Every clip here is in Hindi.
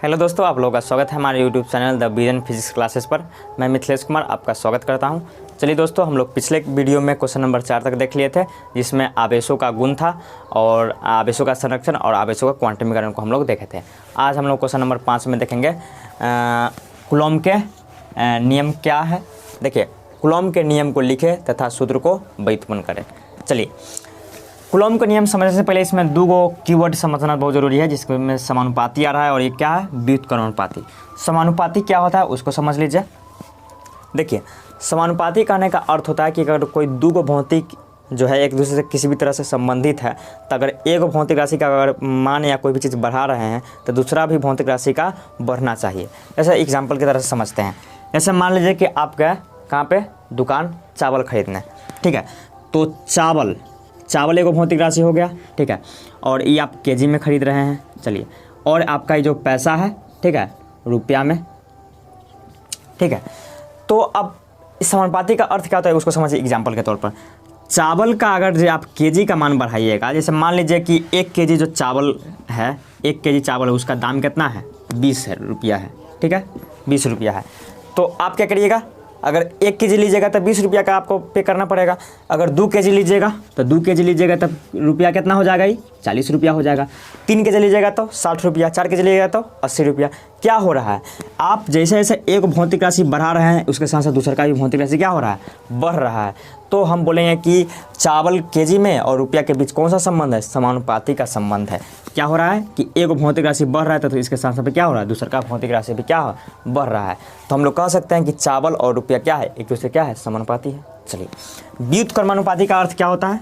हेलो दोस्तों, आप लोगों का स्वागत है हमारे YouTube channel the vision physics classes पर। मैं मिथिलेश कुमार आपका स्वागत करता हूं। चलिए दोस्तों, हम लोग पिछले वीडियो में क्वेश्चन नंबर 4 तक देख लिए थे, जिसमें आवेशों का गुण था और आवेशों का संरक्षण और आवेशों का क्वांटमीकरण को हम लोग देखे थे। आज हम लोग क्वेश्चन नंबर 5 में देखेंगे कूलॉम के नियम क्या है। देखिए, कूलॉम के नियम को लिखे तथा सूत्र को व्युत्पन्न करें। चलिए, कूलॉम का नियम समझने से पहले इसमें दो कीवर्ड समझना बहुत ज़रूरी है, जिसमें समानुपाती आ रहा है और ये क्या है, व्युत्क्रमानुपाती। समानुपाती क्या होता है उसको समझ लीजिए। देखिए, समानुपाती कहने का अर्थ होता है कि अगर कोई दो भौतिक जो है एक दूसरे से किसी भी तरह से संबंधित है, तो अगर एक भौतिक राशि का अगर मान या कोई भी चीज़ बढ़ा रहे हैं तो दूसरा भी भौतिक राशि का बढ़ना चाहिए। ऐसे एग्जाम्पल की तरह से समझते हैं। जैसे मान लीजिए कि आप गए कहाँ पे, दुकान चावल खरीदने, ठीक है। तो चावल एक भौतिक राशि हो गया, ठीक है, और ये आप केजी में खरीद रहे हैं। चलिए, और आपका ये जो पैसा है, ठीक है, रुपया में, ठीक है। तो अब इस समानुपाती का अर्थ क्या होता है उसको समझिए। एग्जाम्पल के तौर पर चावल का अगर जो आप केजी का मान बढ़ाइएगा, जैसे मान लीजिए कि 1 केजी जो चावल है, 1 केजी चावल है, उसका दाम कितना है, 20 रुपया है, ठीक है, 20 रुपया है। तो आप क्या करिएगा, अगर 1 केजी लीजिएगा तो 20 रुपया का आपको पे करना पड़ेगा। अगर 2 केजी लीजिएगा तो 2 केजी लीजिएगा तब रुपया कितना हो जाएगा, ये 40 रुपया हो जाएगा। 3 केजी लीजिएगा तो 60 रुपया, 4 केजी लीजिएगा तो 80 रुपया। क्या हो रहा है, आप जैसे जैसे एक भौतिक राशि बढ़ा रहे हैं, उसके साथ साथ दूसरा का भी भौतिक राशि क्या हो रहा है, बढ़ रहा है। तो हम बोलेंगे कि चावल केजी में और रुपया के बीच कौन सा संबंध है, समानुपाती का संबंध है। क्या हो रहा है कि एक भौतिक राशि बढ़ रहा है तो इसके साथ साथ क्या हो रहा है, दूसरा का भौतिक राशि भी क्या बढ़ रहा है। तो हम लोग कह सकते हैं कि चावल और रुपया क्या है, एक दूसरे क्या है, समानुपाती है। चलिए, व्युत्क्रमानुपाती का अर्थ क्या होता है,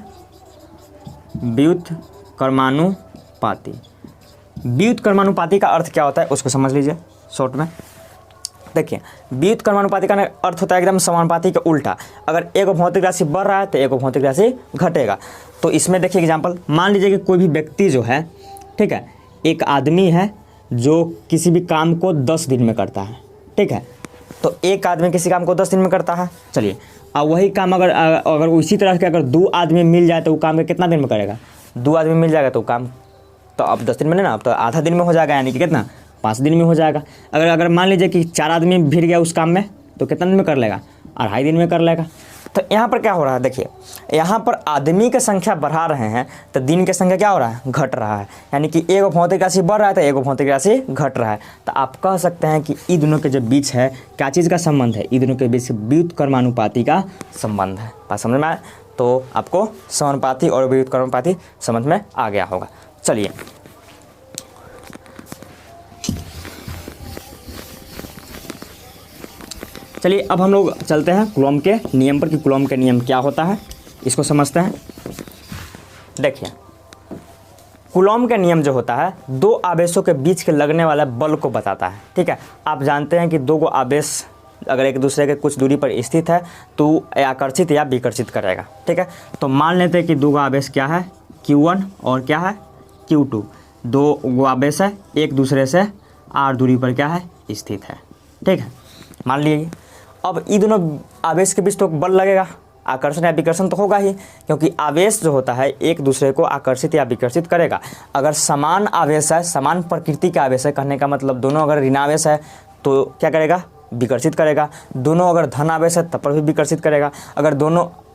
व्युत्क्रमानुपाती। व्युत्क्रमानुपाती का अर्थ क्या होता है उसको समझ लीजिए शॉर्ट में। देखिए, व्युत्क्रमानुपाती का अर्थ होता है एकदम समानुपाती का उल्टा। अगर एक भौतिक राशि बढ़ रहा है तो एक भौतिक राशि घटेगा। तो इसमें देखिए एग्जाम्पल, मान लीजिए कि कोई भी व्यक्ति जो है, ठीक है, एक आदमी है जो किसी भी काम को 10 दिन में करता है, ठीक है। तो एक आदमी किसी काम को 10 दिन में करता है। चलिए, अब वही काम अगर उसी तरह के अगर 2 आदमी मिल जाए तो वो काम कितना दिन में करेगा, 2 आदमी मिल जाएगा तो काम तो अब 10 दिन में नहीं ना, अब तो आधा दिन में हो जाएगा, यानी कि कितना, 5 दिन में हो जाएगा। अगर मान लीजिए कि 4 आदमी भिड़ गया उस काम में तो कितना दिन में कर लेगा, 2.5 दिन में कर लेगा। तो यहाँ पर क्या हो रहा है, देखिए यहाँ पर आदमी की संख्या बढ़ा रहे हैं तो दिन की संख्या क्या हो रहा है, घट रहा है। यानी कि एक भौतिक राशि बढ़ रहा है तो एक भौतिक राशि घट रहा है। तो आप कह सकते हैं कि इन दोनों के जो बीच है क्या चीज़ का संबंध है, इन दोनों के बीच व्युत्क्रमानुपाती का संबंध है। बात समझ में आए तो आपको समानुपाती और व्युत्क्रमानुपाती समझ में आ गया होगा। चलिए, अब हम लोग चलते हैं कूलॉम के नियम पर कि कूलॉम के नियम क्या होता है, इसको समझते हैं। देखिए, कूलॉम के नियम जो होता है 2 आवेशों के बीच के लगने वाला बल को बताता है, ठीक है। आप जानते हैं कि 2 आवेश अगर एक दूसरे के कुछ दूरी पर स्थित है तो आकर्षित या विकर्षित करेगा, ठीक है। तो मान लेते हैं कि 2 आवेश क्या है, Q1 और क्या है, Q2। 2 आवेश है, एक दूसरे से r दूरी पर क्या है, स्थित है, ठीक है। मान लीजिए अब इन दोनों आवेश के बीच तो बल लगेगा, आकर्षण या विकर्षण तो होगा ही, क्योंकि आवेश जो होता है एक दूसरे को आकर्षित या विकर्षित करेगा। अगर समान आवेश है, समान प्रकृति का आवेश है, कहने का मतलब दोनों अगर ऋणावेश है तो क्या करेगा, विकर्षित करेगा। दोनों अगर धन आवेश है तब पर भी विकर्षित करेगा।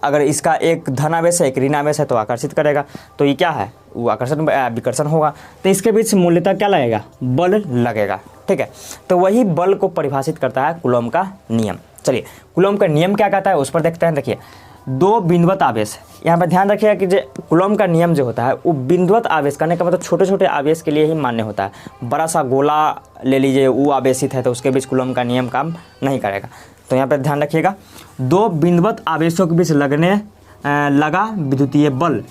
अगर इसका एक धन आवेश है एक ऋण आवेश है तो आकर्षित करेगा। तो ये क्या है, वो आकर्षण विकर्षण होगा। तो इसके बीच मूल्यतः क्या लगेगा, बल लगेगा, ठीक है। तो वही बल को परिभाषित करता है कूलॉम का नियम। चलिए, कूलॉम का नियम क्या कहता है उस पर देखते हैं। देखिए, 2 बिंदुवत आवेश, यहाँ पर ध्यान रखिएगा कि जो कूलॉम का नियम जो होता है वो बिंदुवत आवेश करने का मतलब छोटे छोटे आवेश के लिए ही मान्य होता है। बड़ा सा गोला ले लीजिए, वो आवेशित है तो उसके बीच कूलॉम का नियम काम नहीं करेगा। तो यहाँ पर ध्यान रखिएगा, 2 बिंदुवत आवेशों के बीच लगा विद्युतीय बल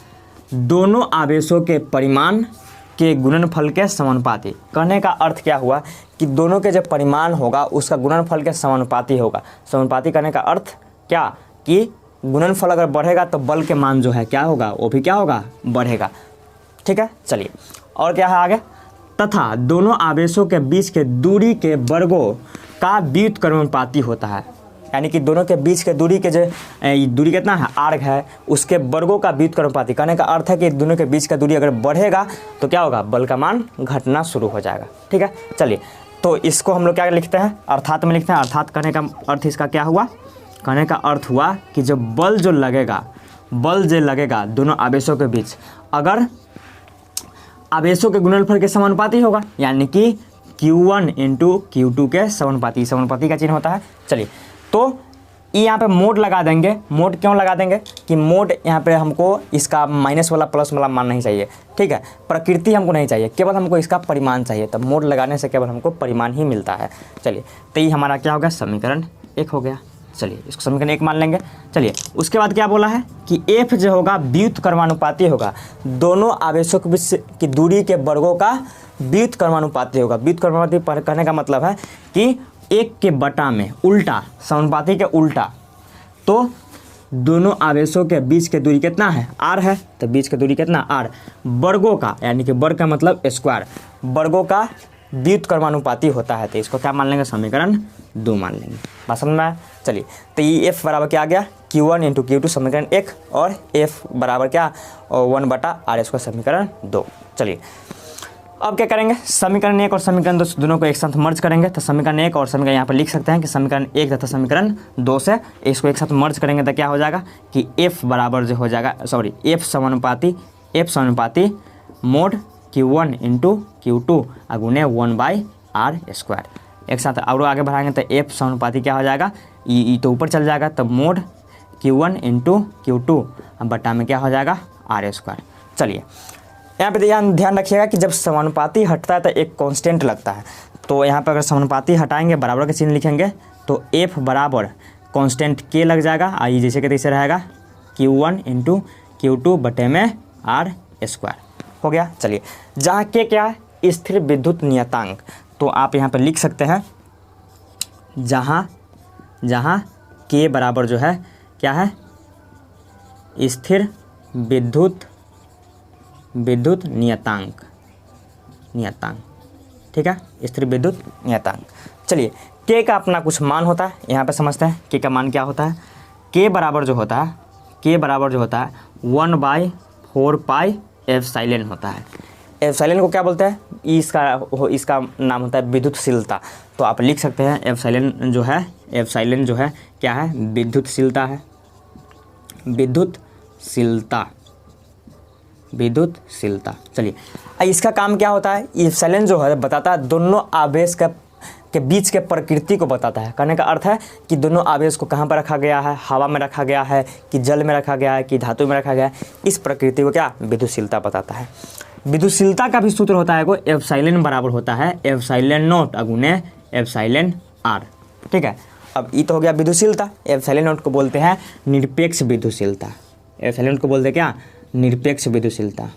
दोनों आवेशों के परिमाण के गुणनफल के समानुपाती। कहने का अर्थ क्या हुआ कि दोनों के जो परिमाण होगा उसका गुणनफल के समानुपाती होगा। समानुपाती करने का अर्थ क्या कि गुणनफल अगर बढ़ेगा तो बल के मान जो है क्या होगा, वो भी क्या होगा, बढ़ेगा, ठीक है। चलिए, और क्या है आगे, तथा दोनों आवेशों के बीच के दूरी के वर्गों का व्युत्क्रमानुपाती होता है। यानी कि दोनों के बीच के दूरी के जो दूरी कितना है, आर्घ है, उसके वर्गों का व्युत्क्रमानुपाती। कहने का अर्थ है कि दोनों के बीच का दूरी अगर बढ़ेगा तो क्या होगा, बल का मान घटना शुरू हो जाएगा, ठीक है। चलिए, तो इसको हम लोग क्या लिखते हैं, अर्थात में लिखते हैं। अर्थात कहने का अर्थ इसका क्या हुआ, कहने का अर्थ हुआ कि जो बल जो लगेगा दोनों आवेशों के बीच, अगर आवेशों के गुणनफल के समानुपाती होगा, यानी कि Q1 इंटू Q2 के समानुपाती का चिन्ह होता है। चलिए, तो यहाँ पे मोड लगा देंगे। मोड क्यों लगा देंगे कि मोड यहाँ पे हमको इसका माइनस वाला प्लस वाला मान नहीं चाहिए, ठीक है। प्रकृति हमको नहीं चाहिए, केवल हमको इसका परिमाण चाहिए। तब मोड लगाने से केवल हमको परिमाण ही मिलता है। चलिए, तो ये हमारा क्या हो गया, समीकरण 1 हो गया। चलिए, इसको समीकरण 1 मान लेंगे। चलिए, उसके बाद क्या बोला है कि F जो होगा व्युत्क्रमानुपाती होगा, दोनों आवेशों के बीच की दूरी के वर्गों का व्युत्क्रमानुपाती होगा। व्युत्क्रमानुपाती कहने का मतलब है कि 1 के बटा में उल्टा, समानुपाती के उल्टा। तो दोनों आवेशों के बीच की दूरी कितना है, r है, तो बीच की दूरी कितना r, वर्गों का, यानी कि वर्ग का मतलब स्क्वायर, वर्गों का व्युत्क्रमानुपाती होता है। तो इसको क्या मान लेंगे, समीकरण 2 मान लेंगे। बात समझ में आया। चलिए, तो ये F बराबर क्या आ गया, Q1 इंटू Q2 समीकरण 1, और F बराबर क्या 1/r² समीकरण 2। चलिए, अब क्या करेंगे, समीकरण 1 और समीकरण 2 दोनों को एक साथ मर्ज करेंगे। तो समीकरण 1 और समीकरण यहाँ पर लिख सकते हैं कि समीकरण 1 तथा समीकरण 2 से इसको एक साथ मर्ज करेंगे तो क्या हो जाएगा कि F बराबर जो हो जाएगा, F समानुपाती मोड Q1 इंटू Q2 गुने 1/r²। एक साथ और आगे बढ़ाएंगे तो F समानुपाती क्या हो जाएगा, ई तो ऊपर चल जाएगा, तब मोड Q1 इंटू Q2 बटा में क्या हो जाएगा, r²। चलिए, यहाँ पे ध्यान रखिएगा कि जब समानुपाती हटता है तो एक कांस्टेंट लगता है। तो यहाँ पर अगर समानुपाती हटाएंगे, बराबर का चिन्ह लिखेंगे, तो F बराबर कांस्टेंट K लग जाएगा। आई जैसे कि तैसे रहेगा, Q1 इंटू Q2 बटे में r² हो गया। चलिए, जहाँ K क्या है, स्थिर विद्युत नियतांक, तो आप यहाँ पर लिख सकते हैं जहाँ K बराबर जो है क्या है, स्थिर विद्युत नियतांक, ठीक है, स्थिर विद्युत नियतांक। चलिए, K का अपना कुछ मान होता है, यहाँ पे समझते हैं K का मान क्या होता है। K बराबर जो होता है 1/4 पाई एप्सिलॉन होता है। एप्सिलॉन को क्या बोलते हैं, इसका नाम होता है विद्युतशीलता। तो आप लिख सकते हैं एप्सिलॉन जो है क्या है, विद्युतशीलता। चलिए, इसका काम क्या होता है, एप्सिलॉन जो है बताता है दोनों आवेश के बीच के प्रकृति को बताता है। कहने का अर्थ है कि दोनों आवेश को कहाँ पर रखा गया है, हवा में रखा गया है कि जल में रखा गया है कि धातु में रखा गया है, इस प्रकृति को क्या, विद्युतशीलता बताता है। विद्युतशीलता का भी सूत्र होता है, एप्सिलॉन बराबर होता है एप्सिलॉन नॉट गुने एप्सिलॉन r, ठीक है। अब ये तो हो गया विद्युतशीलता। एप्सिलॉन नॉट को बोलते हैं निरपेक्ष विद्युतशीलता। एप्सिलॉन नॉट को बोलते हैं क्या, निरपेक्ष विद्युतशीलता,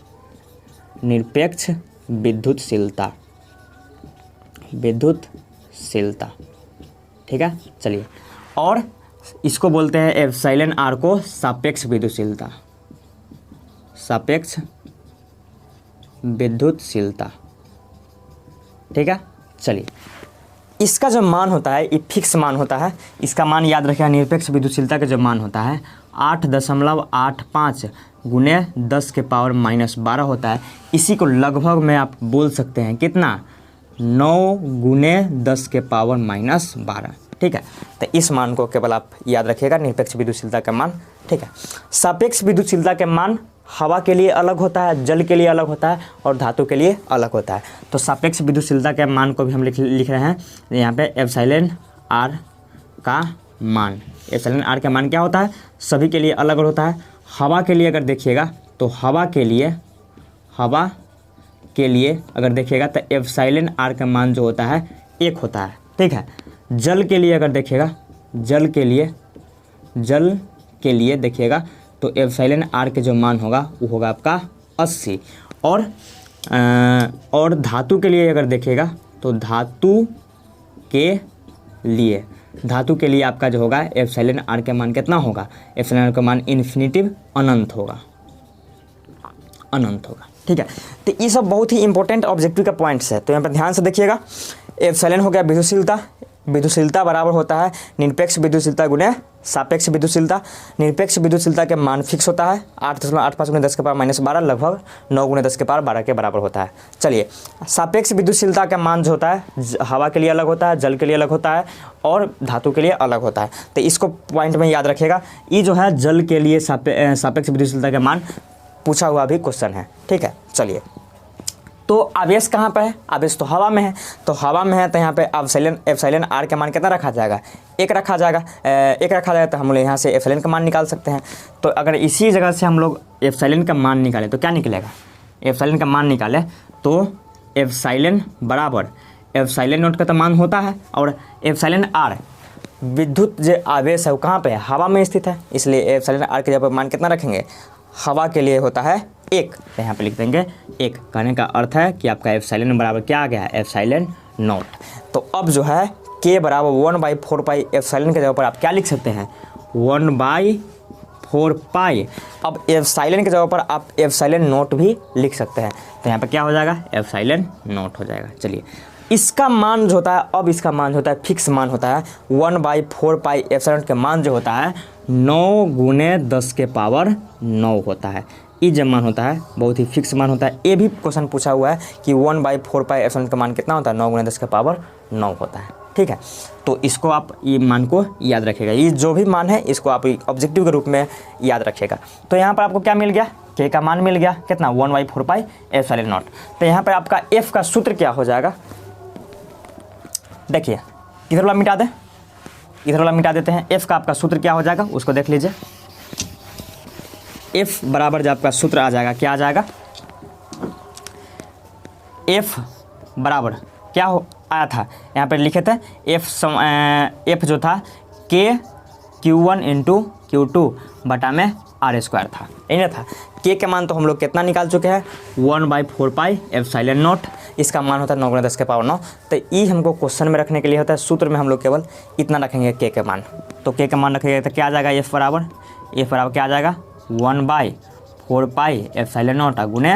ठीक है। चलिए, और इसको बोलते हैं एप्सिलॉन r को सापेक्ष विद्युतशीलता, ठीक है। चलिए, इसका जो मान होता है ये फिक्स मान होता है। इसका मान याद रखिएगा, निरपेक्ष विद्युतशीलता का जो मान होता है 8.85 गुने 10⁻⁻12 होता है। इसी को लगभग में आप बोल सकते हैं कितना, 9 गुने 10⁻12, ठीक है। तो इस मान को केवल आप याद रखिएगा, निरपेक्ष विद्युतशीलता का मान, ठीक है। सापेक्ष विद्युतशीलता के मान हवा के लिए अलग होता है, जल के लिए अलग होता है और धातु के लिए अलग होता है। तो सापेक्ष विद्युतशीलता के मान को भी हम लिख रहे हैं यहाँ पे, एप्सिलॉन r का मान। एप्सिलॉन r का मान क्या होता है, सभी के लिए अलग होता है। हवा के लिए अगर देखिएगा तो हवा के लिए अगर देखिएगा तो एप्सिलॉन r का मान जो होता है 1 होता है, ठीक है। जल के लिए अगर देखिएगा, जल के लिए देखिएगा तो एप्सिलॉन r के जो मान होगा वो होगा आपका 80। और धातु के लिए अगर देखिएगा तो धातु के लिए आपका जो होगा एप्सिलॉन r के मान कितना होगा, एप्सिलॉन r का मान इन्फिनिटिव अनंत होगा, ठीक है। तो ये सब बहुत ही इंपॉर्टेंट ऑब्जेक्टिव का पॉइंट्स है। तो यहाँ पर ध्यान से देखिएगा, एप्सिलॉन हो गया विद्युतशीलता बराबर होता है निरपेक्ष विद्युतशीलता गुने सापेक्ष विद्युतशीलता। निरपेक्ष विद्युतशीलता के मान फिक्स होता है 8.85 × 10⁻12 लगभग 9 × 10⁻12 के बराबर होता है। चलिए, सापेक्ष विद्युतशीलता का मान जो होता है हवा के लिए अलग होता है, जल के लिए अलग होता है और धातु के लिए अलग होता है। तो इसको पॉइंट में याद रखिएगा। ये जो है जल के लिए सापेक्ष विद्युतशीलता का मान पूछा हुआ भी क्वेश्चन है, ठीक है। चलिए, तो आवेश कहाँ पे है? आवेश तो हवा में है। तो हवा में है तो यहाँ पे एप्सिलॉन आर का मान कितना रखा जाएगा? 1 रखा जाएगा। 1 रखा जाएगा तो हम लोग यहाँ से एप्सिलॉन का मान निकाल सकते हैं। तो अगर इसी जगह से हम लोग एप्सिलॉन का मान निकालें तो क्या निकलेगा? एप्सिलॉन का मान निकालें तो एप्सिलॉन बराबर एप्सिलॉन नॉट का तो मान होता है और एप्सिलॉन आर विद्युत जो आवेश है वो कहाँ पे है? हवा में स्थित है। इसलिए एप्सिलॉन आर के जगह पर मान कितना रखेंगे? हवा के लिए होता है 1, तो यहाँ पे लिख देंगे 1। कहने का अर्थ है कि आपका एप्सिलॉन बराबर क्या आ गया है? Epsilon not. तो अब जो है के बराबर 1/4 पाई एप्सिलॉन के जगह पर आप क्या लिख सकते हैं? 1/4 पाई। अब एप्सिलॉन की जगह पर आप एप्सिलॉन नॉट भी लिख सकते हैं। तो यहाँ पर क्या हो जाएगा? एप्सिलॉन नॉट हो जाएगा। चलिए, इसका मान जो होता है, अब इसका मान होता है फिक्स मान होता है 1/4 पाई एप्सिलॉन का मान जो होता है 9 × 10⁻9 होता है। ये जब मान होता है बहुत ही फिक्स मान होता है। ये भी क्वेश्चन पूछा हुआ है कि 1/4 पाई एप्सिलॉन का मान कितना होता है? 9 × 10⁻9 होता है, ठीक है। तो इसको आप ये मान को याद रखिएगा। ये जो भी मान है इसको आप ऑब्जेक्टिव के रूप में याद रखिएगा। तो यहाँ पर आपको क्या मिल गया? के का मान मिल गया कितना? 1/4 पाई एप्सिलॉन नॉट। तो यहाँ पर आपका एफ का सूत्र क्या हो जाएगा? देखिए, इधर वाला मिटा दें, इधर वाला मिटा देते हैं। एफ का आपका सूत्र क्या हो जाएगा उसको देख लीजिए। एफ बराबर जब आपका सूत्र आ जाएगा क्या आ जाएगा? एफ बराबर क्या हो आया था? यहाँ पर लिखे थे एफ जो था के Q1 × Q2 बटा में R² था, यही ना था। के का मान तो हम लोग कितना निकाल चुके हैं? 1/4 पाई एप्सिलॉन नॉट। इसका मान होता है 9 × 10⁻9। तो ये हमको क्वेश्चन में रखने के लिए होता है। सूत्र में हम लोग केवल इतना रखेंगे के का मान। तो के का मान रखेंगे तो क्या आ जाएगा? एफ बराबर क्या आ जाएगा? 1/4 पाई एप्सिलॉन नॉट गुने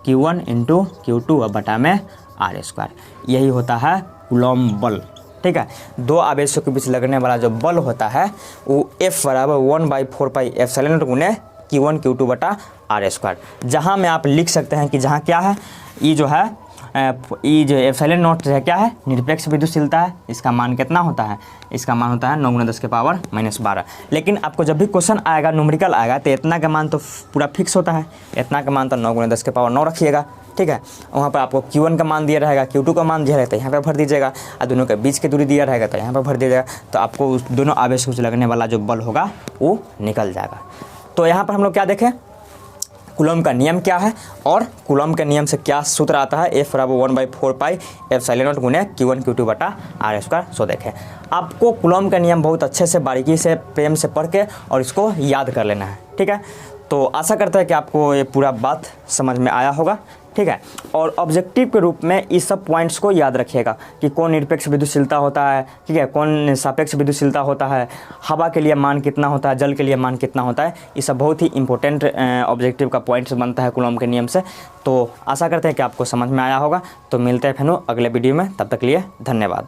Q1 × Q2 बटा में R²। यही होता है कूलॉम बल, ठीक है। दो आवेशों के बीच लगने वाला जो बल होता है वो F बराबर 1/4 पाई एप्सिलॉन नॉट गुने Q1 Q2 बटा R²। जहाँ में आप लिख सकते हैं कि जहाँ क्या है, ये जो है ये जो एप्सिलॉन नॉट जो है क्या है? निरपेक्ष विद्युतशीलता है। इसका मान कितना होता है? इसका मान होता है 9 × 10⁻12। लेकिन आपको जब भी क्वेश्चन आएगा न्यूमेरिकल आएगा तो इतना का मान तो पूरा फिक्स होता है। इतना का मान तो 9 × 10⁻9 रखिएगा, ठीक है। वहाँ पर आपको Q1 का मान दिया रहेगा, Q2 का मान दिया रहेगा तो यहाँ पर भर दीजिएगा, और दोनों के बीच की दूरी दिया रहेगा तो यहाँ पर भर दीजिएगा। तो आपको उस दोनों आवेश से लगने वाला जो बल होगा वो निकल जाएगा। तो यहाँ पर हम लोग क्या देखें? कूलॉम का नियम क्या है और कूलॉम के नियम से क्या सूत्र आता है? F बराबर 1/4 पाई एप्सिलॉन नॉट गुने Q1 Q2 बटा R²। सो देखें, आपको कूलॉम का नियम बहुत अच्छे से बारीकी से प्रेम से पढ़ के और इसको याद कर लेना है, ठीक है। तो आशा करता है कि आपको ये पूरा बात समझ में आया होगा, ठीक है। और ऑब्जेक्टिव के रूप में इस सब पॉइंट्स को याद रखिएगा कि कौन निरपेक्ष विद्युतशीलता होता है, ठीक है, कौन सापेक्ष विद्युतशीलता होता है, हवा के लिए मान कितना होता है, जल के लिए मान कितना होता है। ये सब बहुत ही इंपॉर्टेंट ऑब्जेक्टिव का पॉइंट्स बनता है कूलॉम के नियम से। तो आशा करते हैं कि आपको समझ में आया होगा। तो मिलते हैं फिर अगले वीडियो में, तब तक के लिए धन्यवाद।